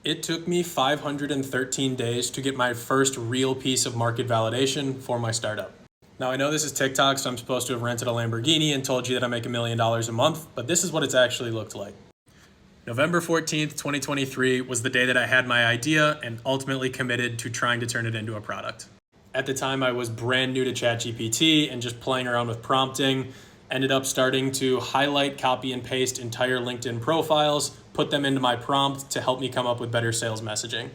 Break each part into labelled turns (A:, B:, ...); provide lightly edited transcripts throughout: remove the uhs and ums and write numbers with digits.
A: It took me 513 days to get my first real piece of market validation for my startup. Now, I know this is TikTok, so I'm supposed to have rented a Lamborghini and told you that I make $1 million a month, but this is what it's actually looked like. November 14th, 2023 was the day that I had my idea and ultimately committed to trying to turn it into a product. At the time, I was brand new to ChatGPT and just playing around with prompting. Ended up starting to highlight, copy, and paste entire LinkedIn profiles, put them into my prompt to help me come up with better sales messaging.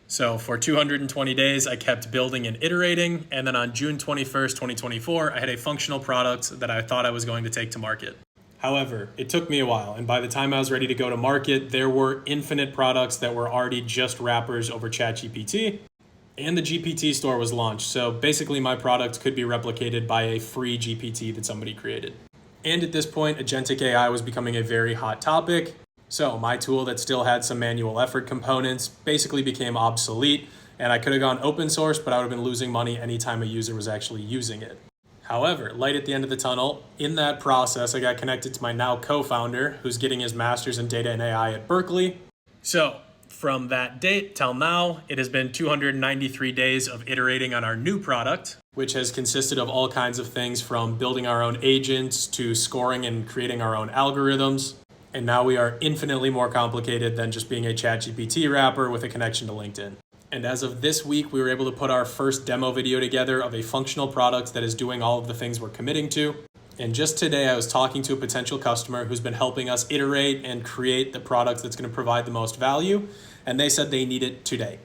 A: So for 220 days, I kept building and iterating, and then on June 21st, 2024, I had a functional product that I thought I was going to take to market. However, it took me a while, and by the time I was ready to go to market, there were infinite products that were already just wrappers over ChatGPT, and the GPT store was launched. So basically my product could be replicated by a free GPT that somebody created. And at this point, agentic AI was becoming a very hot topic. So my tool that still had some manual effort components basically became obsolete, and I could have gone open source, but I would have been losing money anytime a user was actually using it. However, light at the end of the tunnel, in that process, I got connected to my now co-founder, who's getting his master's in data and AI at Berkeley. So from that date till now, it has been 293 days of iterating on our new product, which has consisted of all kinds of things from building our own agents to scoring and creating our own algorithms. And now we are infinitely more complicated than just being a ChatGPT wrapper with a connection to LinkedIn. And as of this week, we were able to put our first demo video together of a functional product that is doing all of the things we're committing to. And just today, I was talking to a potential customer who's been helping us iterate and create the product that's going to provide the most value. And they said they need it today.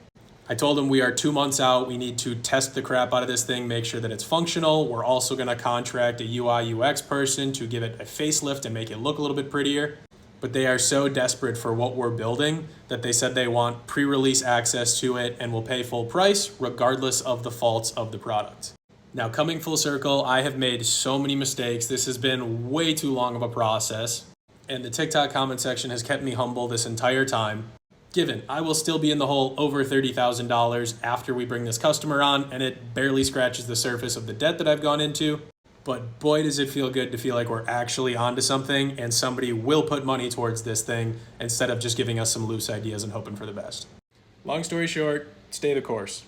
A: I told them we are 2 months out. We need to test the crap out of this thing, make sure that it's functional. We're also going to contract a UI UX person to give it a facelift and make it look a little bit prettier. But they are so desperate for what we're building that they said they want pre-release access to it and will pay full price regardless of the faults of the product. Now, coming full circle, I have made so many mistakes. This has been way too long of a process, and the TikTok comment section has kept me humble this entire time. Given, I will still be in the hole over $30,000 after we bring this customer on, and it barely scratches the surface of the debt that I've gone into. But boy, does it feel good to feel like we're actually onto something and somebody will put money towards this thing instead of just giving us some loose ideas and hoping for the best. Long story short, stay the course.